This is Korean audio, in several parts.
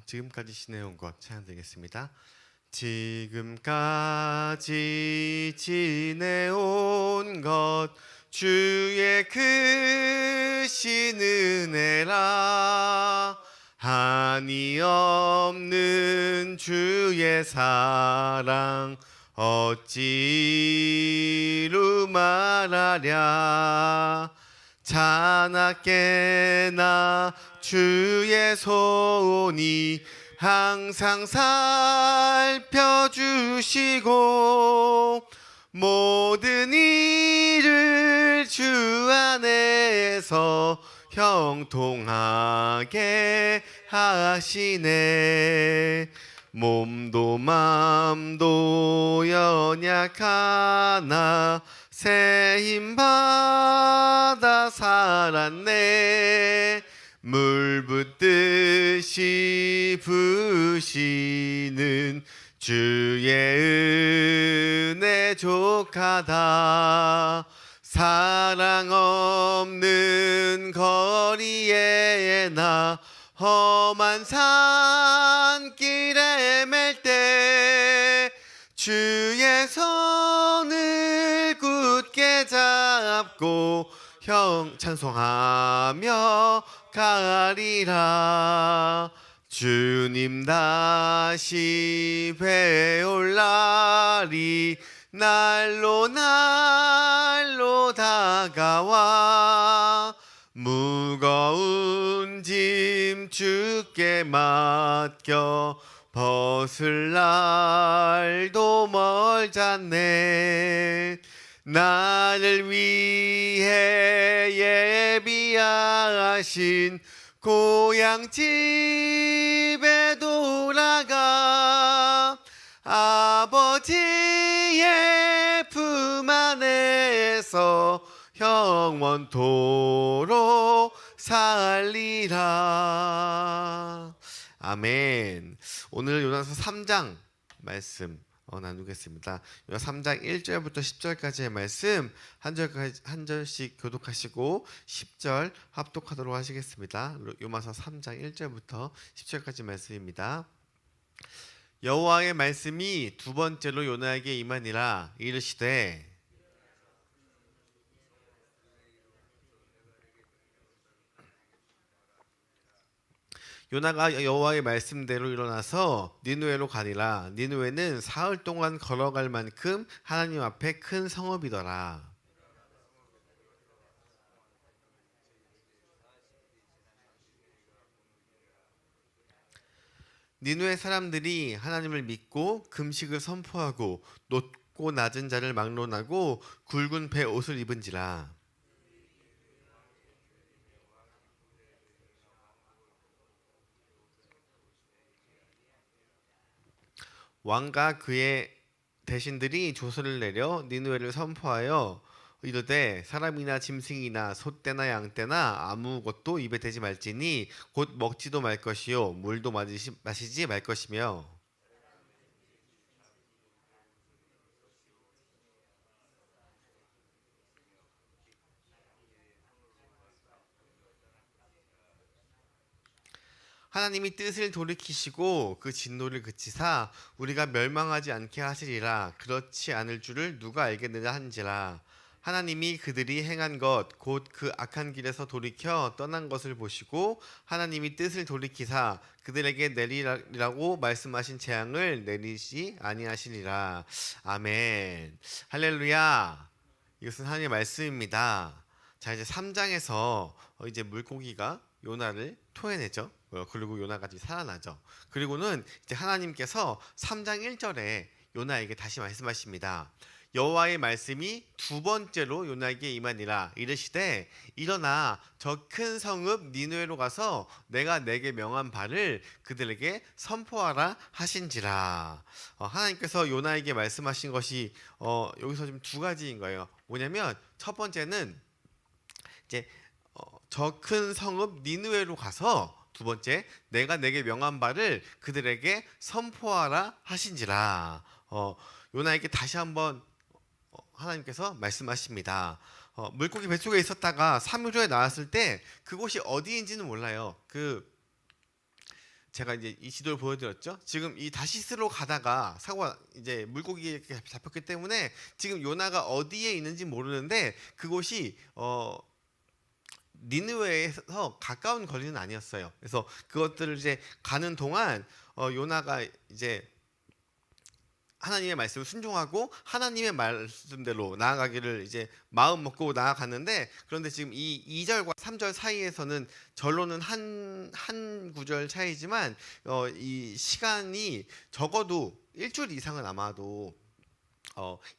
지금까지 지내온 것 찬양드리겠습니다. 지금까지 지내온 것 주의 크신 은혜라. 한이 없는 주의 사랑 어찌로 말하랴. 자나깨나 주의 손이 항상 살펴주시고 모든 일을 주 안에서 형통하게 하시네. 몸도 맘도 연약하나 새 힘 받아 살았네. 물 붓듯이 부시는 주의 은혜 족하다. 사랑 없는 거리에 나 험한 산길에 맬 때 주의 손을 굳게 잡고 형 찬송하며 가리라. 주님 다시 배올 날이 날로 날로 다가와. 무거운 짐 주께 맡겨 벗을 날도 멀잖네. 나를 위해 예비하신 고향 집에 돌아가 아버지의 품 안에서 영원토록 살리라. 아멘. 오늘 요나서 3장 말씀 나누겠습니다. 요나 3장 1절부터 10절까지의 말씀 한 절씩 교독하시고 10절 합독하도록 하시겠습니다. 요나서 3장 1절부터 10절까지 말씀입니다. 여호와의 말씀이 두 번째로 요나에게 임하니라. 이르시되 요나가 여호와의 말씀대로 일어나서 니느웨로 가니라. 니느웨는 사흘 동안 걸어갈 만큼 하나님 앞에 큰 성읍이더라. 니느웨 사람들이 하나님을 믿고 금식을 선포하고 높고 낮은 자를 막론하고 굵은 배 옷을 입은지라. 왕과 그의 대신들이 조서를 내려 니느웨를 선포하여 이르되 사람이나 짐승이나 소떼나 양떼나 아무것도 입에 대지 말지니 곧 먹지도 말 것이요 물도 마시지 말 것이며 하나님이 뜻을 돌이키시고 그 진노를 그치사 우리가 멸망하지 않게 하시리라. 그렇지 않을 줄을 누가 알겠느냐 한지라. 하나님이 그들이 행한 것 곧 그 악한 길에서 돌이켜 떠난 것을 보시고 하나님이 뜻을 돌이키사 그들에게 내리라고 말씀하신 재앙을 내리지 아니하시리라. 아멘. 할렐루야. 이것은 하나님의 말씀입니다. 자, 이제 3장에서 이제 물고기가 요나를 토해내죠. 그리고 요나가 이제 살아나죠. 그리고는 이제 하나님께서 3장 1절에 요나에게 다시 말씀하십니다. 여호와의 말씀이 두 번째로 요나에게 임하니라. 이르시되 일어나 저 큰 성읍 니느웨로 가서 내가 내게 명한 바를 그들에게 선포하라 하신지라. 하나님께서 요나에게 말씀하신 것이 여기서 지금 두 가지인 거예요. 뭐냐면 첫 번째는 이제 저 큰 성읍 니느웨로 가서 두 번째 내가 내게 명한 바를 그들에게 선포하라 하신지라. 요나에게 다시 한번 하나님께서 말씀하십니다. 물고기 뱃속에 있었다가 3일 후에 나왔을 때 그곳이 어디인지는 몰라요. 제가 이제 이 지도를 보여드렸죠. 지금 이 다시스로 가다가 사고가 이제 물고기에 잡혔기 때문에 지금 요나가 어디에 있는지 모르는데 그곳이 니느웨에서 가까운 거리는 아니었어요. 그래서 그것들을 이제 가는 동안 요나가 이제 하나님의 말씀을 순종하고 하나님의 말씀대로 나아가기를 이제 마음 먹고 나아갔는데, 그런데 지금 이 2절과 3절 사이에서는 절로는 한 구절 차이지만 이 시간이 적어도 일주일 이상은 아마도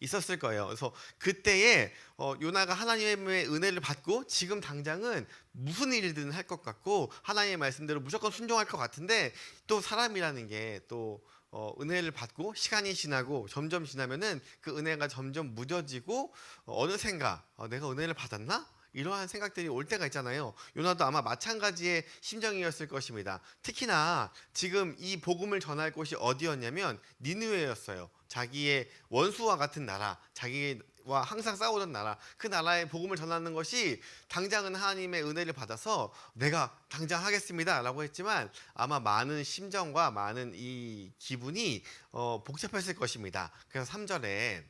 있었을 거예요. 그래서 그때에 요나가 하나님의 은혜를 받고 지금 당장은 무슨 일이든 할 것 같고 하나님의 말씀대로 무조건 순종할 것 같은데, 또 사람이라는 게 또 은혜를 받고 시간이 지나고 점점 지나면은 그 은혜가 점점 무뎌지고 어느샌가 내가 은혜를 받았나? 이러한 생각들이 올 때가 있잖아요. 요나도 아마 마찬가지의 심정이었을 것입니다. 특히나 지금 이 복음을 전할 곳이 어디였냐면 니느웨였어요. 자기의 원수와 같은 나라, 자기와 항상 싸우던 나라, 그 나라의 복음을 전하는 것이 당장은 하나님의 은혜를 받아서 내가 당장 하겠습니다 라고 했지만 아마 많은 심정과 많은 이 기분이 복잡했을 것입니다. 그래서 3절에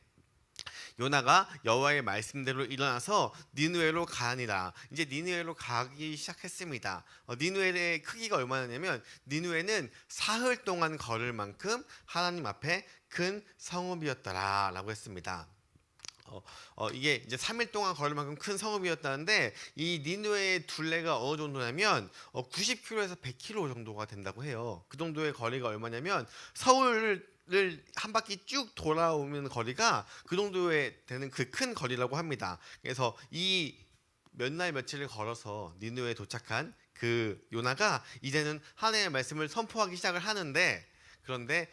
요나가 여호와의 말씀대로 일어나서 니느웨로 가니라. 이제 니느웨로 가기 시작했습니다. 니느웨의 크기가 얼마냐면 니느웨는 사흘 동안 걸을 만큼 하나님 앞에 큰 성읍이었더라라고 했습니다. 이게 이제 3일 동안 걸을 만큼 큰 성읍이었다는데, 이 니느웨의 둘레가 어느 정도냐면 90km에서 100km 정도가 된다고 해요. 그 정도의 거리가 얼마냐면 서울을 한 바퀴 쭉 돌아오면 거리가 그 정도에 되는 그 큰 거리라고 합니다. 그래서 이 몇 날 며칠을 걸어서 니느웨에 도착한 그 요나가 이제는 하나님의 말씀을 선포하기 시작을 하는데, 그런데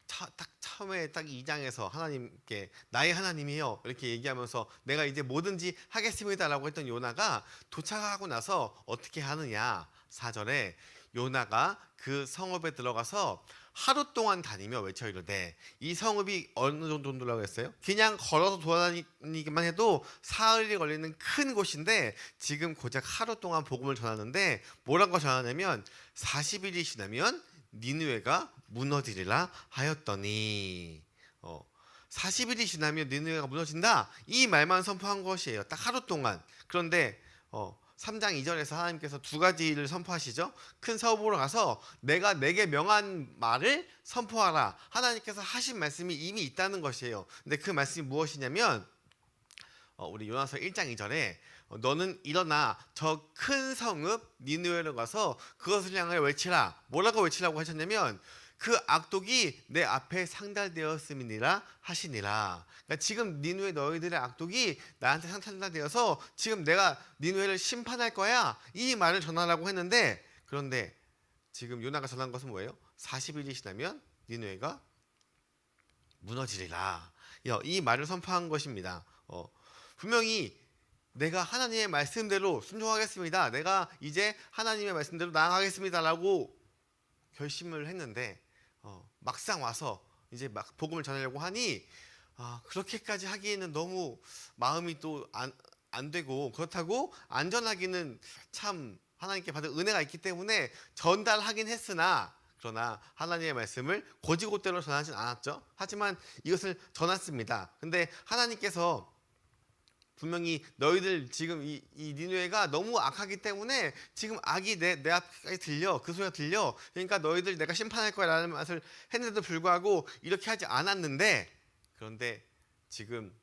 딱 처음에 딱 2장에서 하나님께 나의 하나님이요 이렇게 얘기하면서 내가 이제 뭐든지 하겠습니다라고 했던 요나가 도착하고 나서 어떻게 하느냐. 4절에 요나가 그 성읍에 들어가서 하루 동안 다니며 외쳐 이르되, 이 성읍이 어느 정도라고 했어요? 그냥 걸어서 돌아다니기만 해도 사흘이 걸리는 큰 곳인데 지금 고작 하루 동안 복음을 전하는데 뭐라고 전하냐면 40일이 지나면 니느웨가 무너지리라 하였더니 40일이 지나면 니느웨가 무너진다, 이 말만 선포한 것이에요. 딱 하루 동안. 그런데 3장 2절에서 하나님께서 두 가지를 선포하시죠. 큰 성읍으로 가서 내가 내게 명한 말을 선포하라. 하나님께서 하신 말씀이 이미 있다는 것이에요. 근데 그 말씀이 무엇이냐면 우리 요나서 1장 2절에 너는 일어나 저 큰 성읍 니느웨로 가서 그것을 향하여 외치라. 뭐라고 외치라고 하셨냐면 그 악독이 내 앞에 상달되었음이니라 하시니라. 그러니까 지금 니느웨 너희들의 악독이 나한테 상달되어서 지금 내가 니느웨를 심판할 거야, 이 말을 전하라고 했는데, 그런데 지금 요나가 전한 것은 뭐예요? 40일이 지나면 니느웨가 무너지리라, 이 말을 선포한 것입니다. 분명히 내가 하나님의 말씀대로 순종하겠습니다, 내가 이제 하나님의 말씀대로 나아가겠습니다 라고 결심을 했는데 막상 와서 이제 막 복음을 전하려고 하니 그렇게까지 하기에는 너무 마음이 또 안 되고, 그렇다고 안전하기는 참 하나님께 받은 은혜가 있기 때문에 전달하긴 했으나, 그러나 하나님의 말씀을 곧이곧대로 전하진 않았죠. 하지만 이것을 전했습니다. 근데 하나님께서 분명히 너희들 지금 이 니느웨가 너무 악하기 때문에 지금 악이 내 앞까지 들려, 그 소리가 들려, 그러니까 너희들 내가 심판할 거야 라는 말을 했는데도 불구하고 이렇게 하지 않았는데, 그런데 지금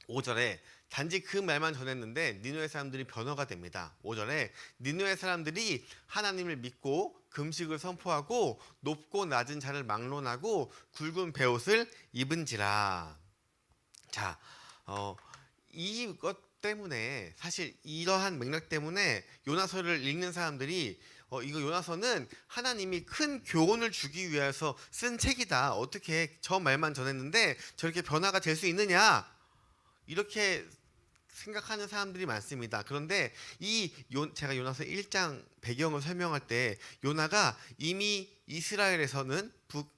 5절에 단지 그 말만 전했는데 니느웨 사람들이 변화가 됩니다. 5절에 니느웨 사람들이 하나님을 믿고 금식을 선포하고 높고 낮은 자를 막론하고 굵은 베옷을 입은지라. 자, 이것 때문에, 사실 이러한 맥락 때문에 요나서를 읽는 사람들이 이거 요나서는 하나님이 큰 교훈을 주기 위해서 쓴 책이다, 어떻게 저 말만 전했는데 저렇게 변화가 될 수 있느냐, 이렇게 생각하는 사람들이 많습니다. 그런데 제가 요나서 1장 배경을 설명할 때 요나가 이미 이스라엘에서는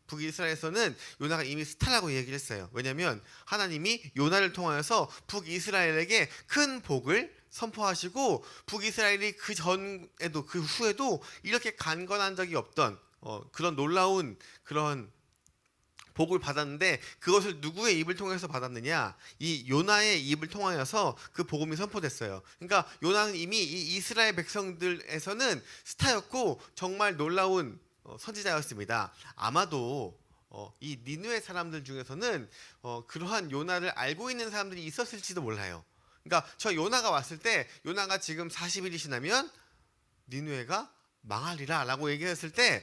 북이스라엘에서는 요나가 이미 스타라고 얘기를 했어요. 왜냐하면 하나님이 요나를 통하여서 북이스라엘에게 큰 복을 선포하시고 북이스라엘이 그 전에도 그 후에도 이렇게 강건한 적이 없던, 그런 놀라운 그런 복을 받았는데 그것을 누구의 입을 통해서 받았느냐? 이 요나의 입을 통하여서 그 복음이 선포됐어요. 그러니까 요나는 이미 이 이스라엘 백성들에서는 스타였고 정말 놀라운 선지자였습니다. 아마도 이 니느웨 사람들 중에서는 그러한 요나를 알고 있는 사람들이 있었을지도 몰라요. 그러니까 저 요나가 왔을 때 요나가 지금 40일이 지나면 니느웨가 망하리라 라고 얘기했을 때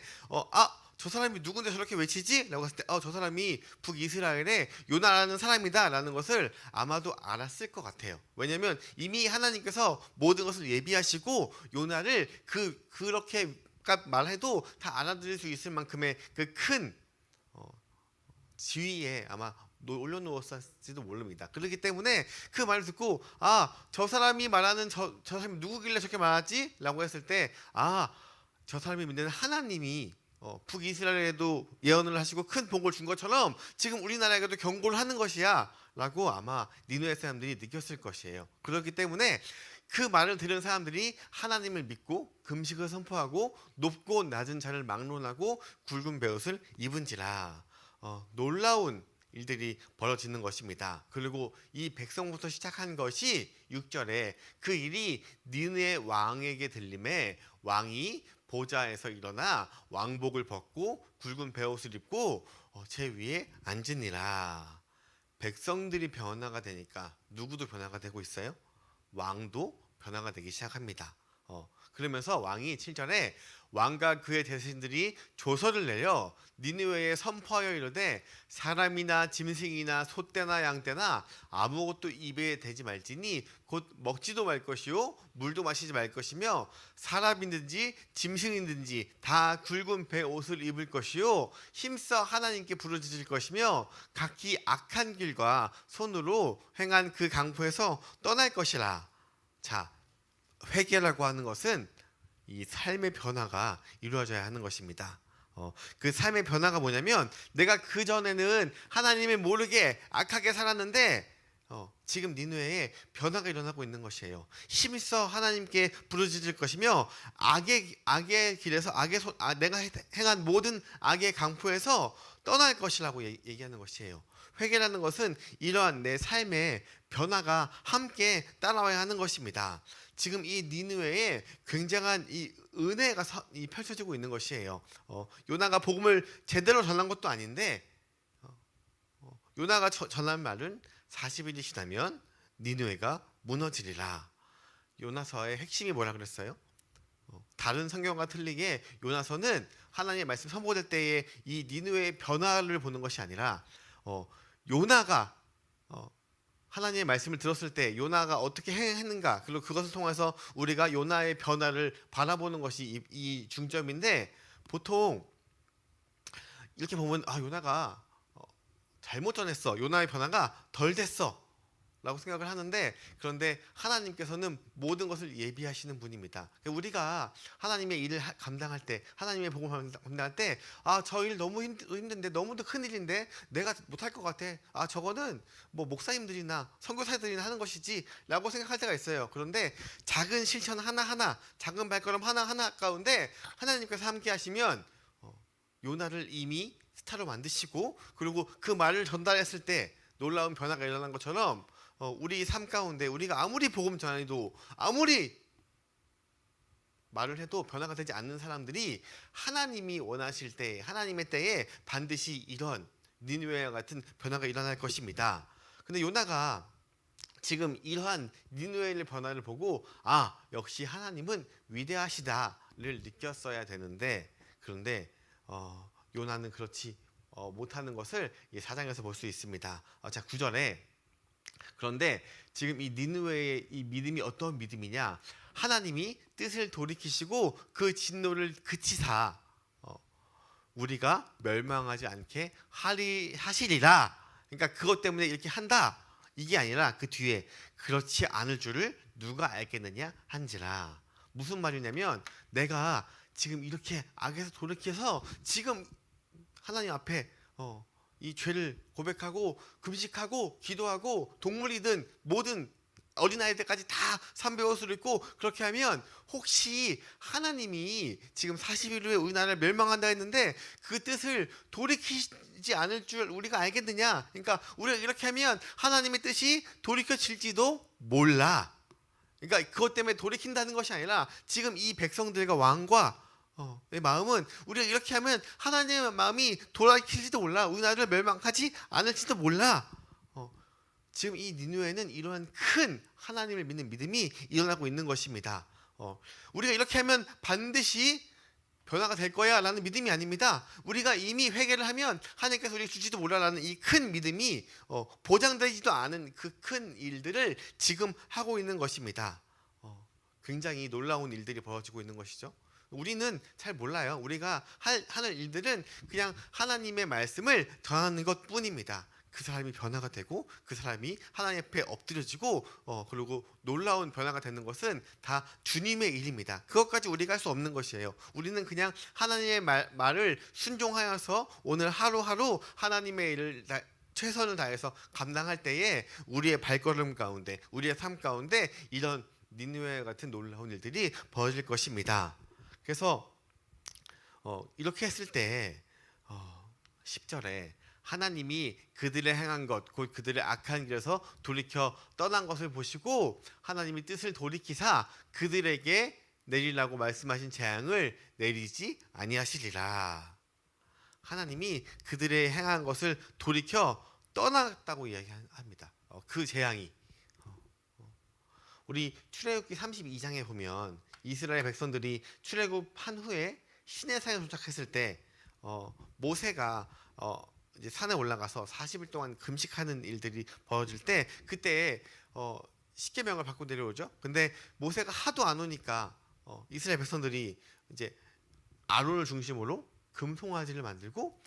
저 사람이 누군데 저렇게 외치지? 라고 했을 때 저 사람이 북이스라엘의 요나라는 사람이다 라는 것을 아마도 알았을 것 같아요. 왜냐하면 이미 하나님께서 모든 것을 예비하시고 요나를 그렇게 말해도 다 알아들을 수 있을 만큼의 그 큰 지위에 아마 올려놓았을지도 모릅니다. 그렇기 때문에 그 말을 듣고 저 사람이 말하는 저 사람이 누구길래 저렇게 말하지? 라고 했을 때 저 사람이 믿는 하나님이 북이스라엘에도 예언을 하시고 큰 복을 준 것처럼 지금 우리나라에게도 경고를 하는 것이야 라고 아마 니느웨 사람들이 느꼈을 것이에요. 그렇기 때문에 그 말을 들은 사람들이 하나님을 믿고 금식을 선포하고 높고 낮은 자를 막론하고 굵은 베옷을 입은지라. 놀라운 일들이 벌어지는 것입니다. 그리고 이 백성부터 시작한 것이 6절에 그 일이 니느웨 왕에게 들림에 왕이 보좌에서 일어나 왕복을 벗고 굵은 베옷을 입고 제 위에 앉으니라. 백성들이 변화가 되니까 누구도 변화가 되고 있어요? 왕도 변화가 되기 시작합니다. 그러면서 왕이 7절에 왕과 그의 대신들이 조서를 내려 니느웨에 선포하여 이르되 사람이나 짐승이나 소떼나 양떼나 아무것도 입에 대지 말지니 곧 먹지도 말 것이요 물도 마시지 말 것이며 사람이든지 짐승이든지 다 굵은 배 옷을 입을 것이요 힘써 하나님께 부르짖을 것이며 각기 악한 길과 손으로 행한 그 강포에서 떠날 것이라. 자, 회개라고 하는 것은 이 삶의 변화가 이루어져야 하는 것입니다. 그 삶의 변화가 뭐냐면 내가 그전에는 하나님을 모르게 악하게 살았는데 지금 니느웨에 변화가 일어나고 있는 것이에요. 힘써 하나님께 부르짖을 것이며 악의 길에서 내가 행한 모든 악의 강포에서 떠날 것이라고 얘기하는 것이에요. 회개라는 것은 이러한 내 삶의 변화가 함께 따라와야 하는 것입니다. 지금 이 니느웨에 굉장한 이 은혜가 펼쳐지고 있는 것이에요. 요나가 복음을 제대로 전한 것도 아닌데 요나가 전한 말은 40일이 지나면 니느웨가 무너지리라. 요나서의 핵심이 뭐라 그랬어요? 다른 성경과 틀리게 요나서는 하나님의 말씀 선포될 때에 이 니느웨의 변화를 보는 것이 아니라 요나가 하나님의 말씀을 들었을 때 요나가 어떻게 행했는가, 그리고 그것을 통해서 우리가 요나의 변화를 바라보는 것이 이 중점인데, 보통 이렇게 보면 요나가 잘못 전했어, 요나의 변화가 덜 됐어 라고 생각을 하는데, 그런데 하나님께서는 모든 것을 예비하시는 분입니다. 우리가 하나님의 일을 감당할 때, 하나님의 복음을 감당할 때 저 일 너무 힘든데, 너무도 큰 일인데 내가 못할 것 같아, 저거는 뭐 목사님들이나 선교사들이나 하는 것이지 라고 생각할 때가 있어요. 그런데 작은 실천 하나하나, 작은 발걸음 하나하나 가운데 하나님께서 함께 하시면 요나를 이미 스타로 만드시고, 그리고 그 말을 전달했을 때 놀라운 변화가 일어난 것처럼 우리 삶 가운데 우리가 아무리 복음 전해도, 아무리 말을 해도 변화가 되지 않는 사람들이 하나님이 원하실 때, 하나님의 때에 반드시 이런 니느웨와 같은 변화가 일어날 것입니다. 근데 요나가 지금 이러한 니느웨의 변화를 보고 역시 하나님은 위대하시다를 느꼈어야 되는데, 그런데 요나는 그렇지 못하는 것을 4장에서 볼 수 있습니다. 자, 9절에 그런데 지금 이 니느웨의 이 믿음이 어떤 믿음이냐? 하나님이 뜻을 돌이키시고 그 진노를 그치사 우리가 멸망하지 않게 하시리라. 그러니까 그것 때문에 이렇게 한다, 이게 아니라 그 뒤에 그렇지 않을 줄을 누가 알겠느냐 한지라. 무슨 말이냐면, 내가 지금 이렇게 악에서 돌이켜서 지금 하나님 앞에 이 죄를 고백하고 금식하고 기도하고 동물이든 뭐든 어린아이들까지 다 삼배 옷을 입고 그렇게 하면 혹시 하나님이 지금 40일 후에 우리나라를 멸망한다 했는데 그 뜻을 돌이키지 않을 줄 우리가 알겠느냐? 그러니까 우리가 이렇게 하면 하나님의 뜻이 돌이켜질지도 몰라. 그러니까 그것 때문에 돌이킨다는 것이 아니라 지금 이 백성들과 왕과 내 마음은 우리가 이렇게 하면 하나님의 마음이 돌이킬지도 몰라. 우리나라를 멸망하지 않을지도 몰라. 지금 이 니느웨는 이러한 큰 하나님을 믿는 믿음이 일어나고 있는 것입니다. 우리가 이렇게 하면 반드시 변화가 될 거야 라는 믿음이 아닙니다. 우리가 이미 회개를 하면 하나님께서 우리에게 줄지도 몰라라는 이 큰 믿음이 보장되지도 않은 그 큰 일들을 지금 하고 있는 것입니다. 굉장히 놀라운 일들이 벌어지고 있는 것이죠. 우리는 잘 몰라요. 우리가 하는 일들은 그냥 하나님의 말씀을 전하는 것 뿐입니다. 그 사람이 변화가 되고 그 사람이 하나님 앞에 엎드려지고 그리고 놀라운 변화가 되는 것은 다 주님의 일입니다. 그것까지 우리가 할 수 없는 것이에요. 우리는 그냥 하나님의 말을 순종하여서 오늘 하루하루 하나님의 일을 최선을 다해서 감당할 때에 우리의 발걸음 가운데 우리의 삶 가운데 이런 니느웨 같은 놀라운 일들이 벌어질 것입니다. 그래서 이렇게 했을 때 10절에 하나님이 그들의 행한 것 곧 그들의 악한 길에서 돌이켜 떠난 것을 보시고 하나님이 뜻을 돌이키사 그들에게 내리라고 말씀하신 재앙을 내리지 아니하시리라. 하나님이 그들의 행한 것을 돌이켜 떠났다고 이야기합니다. 그 재앙이 우리 출애굽기 32장에 보면 이스라엘 백성들이 출애굽한 후에 시내산에 도착했을 때 모세가 이제 산에 올라가서 40일 동안 금식하는 일들이 벌어질 때 그때 십계명을 받고 내려오죠. 근데 모세가 하도 안 오니까 이스라엘 백성들이 이제 아론을 중심으로 금송아지를 만들고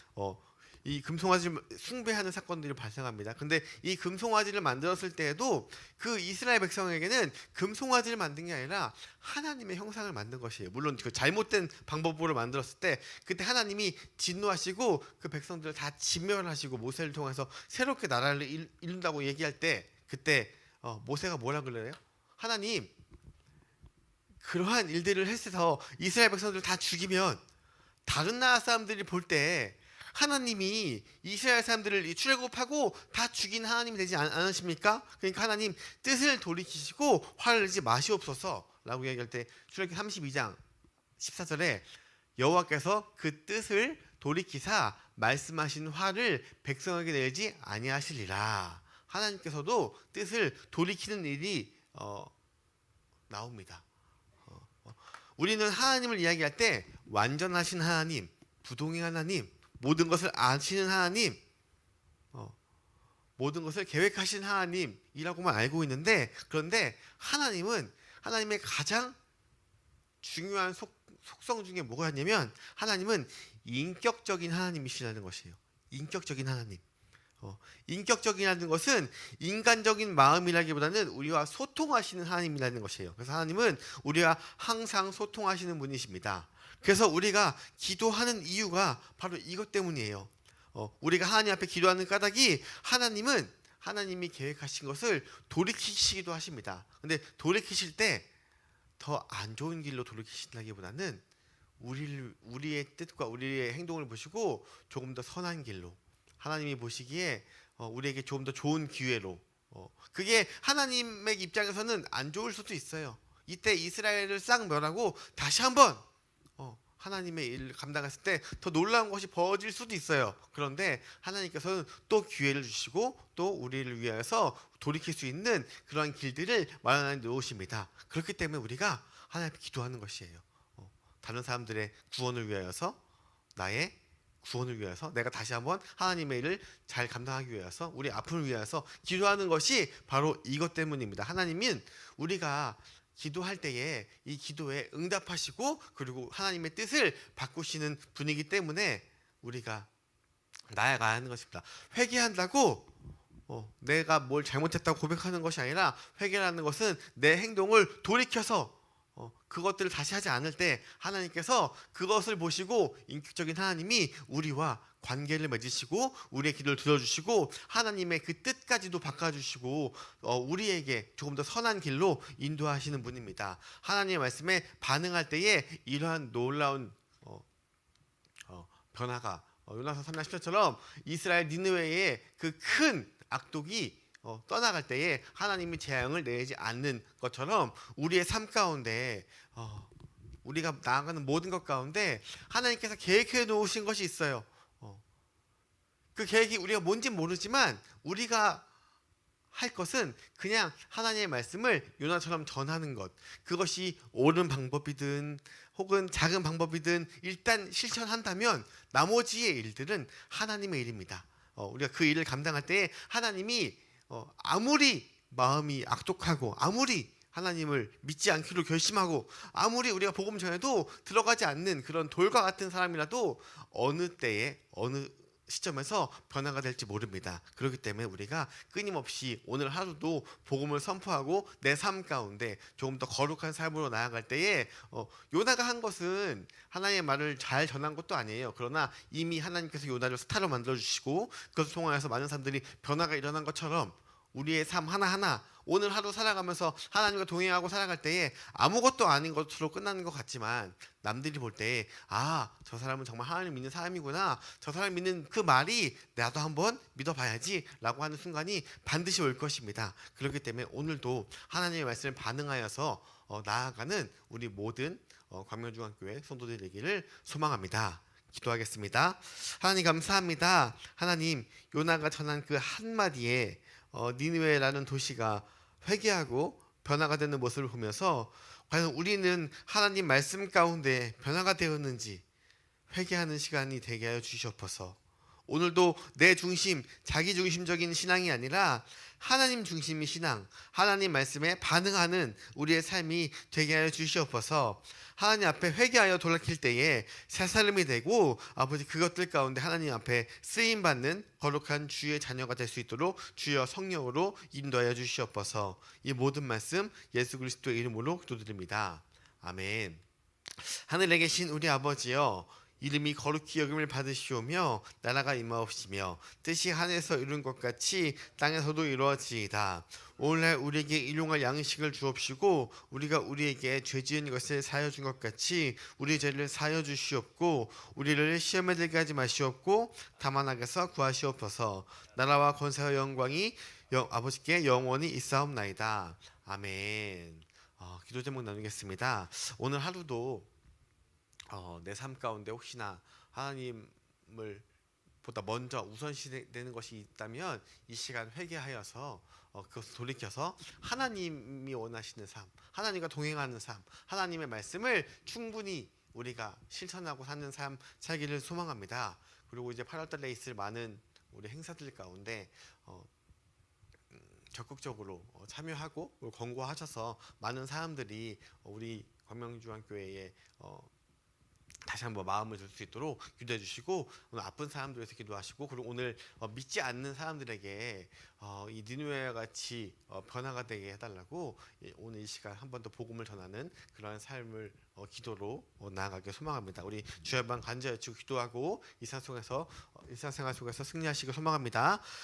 이 금송아지를 숭배하는 사건들이 발생합니다. 근데 이 금송아지를 만들었을 때에도 그 이스라엘 백성에게는 금송아지를 만든 게 아니라 하나님의 형상을 만든 것이에요. 물론 그 잘못된 방법으로 만들었을 때 그때 하나님이 진노하시고 그 백성들을 다 진멸하시고 모세를 통해서 새롭게 나라를 이룬다고 얘기할 때 그때 모세가 뭐라 그래요? 하나님, 그러한 일들을 해서 이스라엘 백성들을 다 죽이면 다른 나라 사람들이 볼 때 하나님이 이스라엘 사람들을 출애굽하고 다 죽인 하나님이 되지 않으십니까? 그러니까 하나님 뜻을 돌이키시고 화를 내지 마시옵소서 라고 이야기할 때 출애굽기 32장 14절에 여호와께서 그 뜻을 돌이키사 말씀하신 화를 백성에게 내지 아니하시리라. 하나님께서도 뜻을 돌이키는 일이 나옵니다. 우리는 하나님을 이야기할 때 완전하신 하나님, 부동의 하나님, 모든 것을 아시는 하나님, 모든 것을 계획하신 하나님이라고만 알고 있는데 그런데 하나님은 하나님의 가장 중요한 속성 중에 뭐가 있냐면 하나님은 인격적인 하나님이시라는 것이에요. 인격적인 하나님. 인격적이라는 것은 인간적인 마음이라기보다는 우리와 소통하시는 하나님이라는 것이에요. 그래서 하나님은 우리와 항상 소통하시는 분이십니다. 그래서 우리가 기도하는 이유가 바로 이것 때문이에요. 우리가 하나님 앞에 기도하는 까닭이 하나님이 계획하신 것을 돌이키시기도 하십니다. 근데 돌이키실 때 더 안 좋은 길로 돌이키신다기보다는 우리의 뜻과 우리의 행동을 보시고 조금 더 선한 길로 하나님이 보시기에 우리에게 조금 더 좋은 기회로 그게 하나님의 입장에서는 안 좋을 수도 있어요. 이때 이스라엘을 싹 멸하고 다시 한번 하나님의 일을 감당했을 때 더 놀라운 것이 벌어질 수도 있어요. 그런데 하나님께서는 또 기회를 주시고 또 우리를 위해서 돌이킬 수 있는 그러한 길들을 마련해 놓으십니다. 그렇기 때문에 우리가 하나님 앞에 기도하는 것이에요. 다른 사람들의 구원을 위하여서 나의 구원을 위해서 내가 다시 한번 하나님의 일을 잘 감당하기 위해서 우리 아픔을 위해서 기도하는 것이 바로 이것 때문입니다. 하나님은 우리가 기도할 때에 이 기도에 응답하시고 그리고 하나님의 뜻을 바꾸시는 분이기 때문에 우리가 나아가야 하는 것입니다. 회개한다고 내가 뭘 잘못했다고 고백하는 것이 아니라 회개라는 것은 내 행동을 돌이켜서 그것들을 다시 하지 않을 때 하나님께서 그것을 보시고 인격적인 하나님이 우리와 관계를 맺으시고 우리의 기도를 들어주시고 하나님의 그 뜻까지도 바꿔주시고 우리에게 조금 더 선한 길로 인도하시는 분입니다. 하나님의 말씀에 반응할 때에 이러한 놀라운 변화가 요나서 3장 10절처럼 이스라엘 니느웨의 그 큰 악독이 떠나갈 때에 하나님이 재앙을 내지 않는 것처럼 우리의 삶 가운데 우리가 나아가는 모든 것 가운데 하나님께서 계획해 놓으신 것이 있어요. 그 계획이 우리가 뭔지 모르지만 우리가 할 것은 그냥 하나님의 말씀을 요나처럼 전하는 것. 그것이 옳은 방법이든 혹은 작은 방법이든 일단 실천한다면 나머지의 일들은 하나님의 일입니다. 우리가 그 일을 감당할 때 하나님이 아무리 마음이 악독하고 아무리 하나님을 믿지 않기로 결심하고 아무리 우리가 복음 전에도 들어가지 않는 그런 돌과 같은 사람이라도 어느 때에 어느 시점에서 변화가 될지 모릅니다. 그렇기 때문에 우리가 끊임없이 오늘 하루도 복음을 선포하고 내 삶 가운데 조금 더 거룩한 삶으로 나아갈 때에 요나가 한 것은 하나님의 말을 잘 전한 것도 아니에요. 그러나 이미 하나님께서 요나를 스타로 만들어주시고 그것을 통하여서 많은 사람들이 변화가 일어난 것처럼 우리의 삶 하나하나 오늘 하루 살아가면서 하나님과 동행하고 살아갈 때에 아무것도 아닌 것으로 끝나는 것 같지만 남들이 볼 때 저 사람은 정말 하나님 믿는 사람이구나, 저 사람 믿는 그 말이 나도 한번 믿어봐야지 라고 하는 순간이 반드시 올 것입니다. 그렇기 때문에 오늘도 하나님의 말씀을 반응하여서 나아가는 우리 모든 광명중앙교회 성도들 되기를 소망합니다. 기도하겠습니다. 하나님 감사합니다. 하나님, 요나가 전한 그 한마디에 니느웨라는 도시가 회개하고 변화가 되는 모습을 보면서 과연 우리는 하나님 말씀 가운데 변화가 되었는지 회개하는 시간이 되게 하여 주시옵소서. 오늘도 내 중심, 자기 중심적인 신앙이 아니라 하나님 중심의 신앙, 하나님 말씀에 반응하는 우리의 삶이 되게 하여 주시옵소서. 하나님 앞에 회개하여 돌이킬 때에 새 사람이 되고 아버지 그것들 가운데 하나님 앞에 쓰임 받는 거룩한 주의 자녀가 될 수 있도록 주여 성령으로 인도하여 주시옵소서. 이 모든 말씀 예수 그리스도의 이름으로 기도드립니다. 아멘. 하늘에 계신 우리 아버지여, 이름이 거룩히 여김을 받으시오며 나라가 임하옵시며 뜻이 하늘에서 이룬 것 같이 땅에서도 이루어지이다. 오늘날 우리에게 일용할 양식을 주옵시고 우리가 우리에게 죄 지은 것을 사하여 준 것 같이 우리 죄를 사하여 주시옵고 우리를 시험에 들게 하지 마시옵고 다만 악에서 구하시옵소서. 나라와 권세와 영광이 아버지께 영원히 있사옵나이다. 아멘. 기도 제목 나누겠습니다. 오늘 하루도 내 삶 가운데 혹시나 하나님을 보다 먼저 우선시되는 것이 있다면 이 시간 회개하여서 그것을 돌이켜서 하나님이 원하시는 삶, 하나님과 동행하는 삶, 하나님의 말씀을 충분히 우리가 실천하고 사는 삶 살기를 소망합니다. 그리고 이제 8월달에 있을 많은 우리 행사들 가운데 적극적으로 참여하고 권고하셔서 많은 사람들이 우리 광명중앙교회에 다시 한번 마음을 줄 수 있도록 기도해 주시고 오늘 아픈 사람들 위해서 기도하시고 그리고 오늘 믿지 않는 사람들에게 이 니느웨와 같이 변화가 되게 해달라고 오늘 이 시간 한 번 더 복음을 전하는 그러한 삶을 기도로 나아가길 소망합니다. 우리 주여 방 간절히 기도하고 일상생활 속에서 승리하시길 소망합니다.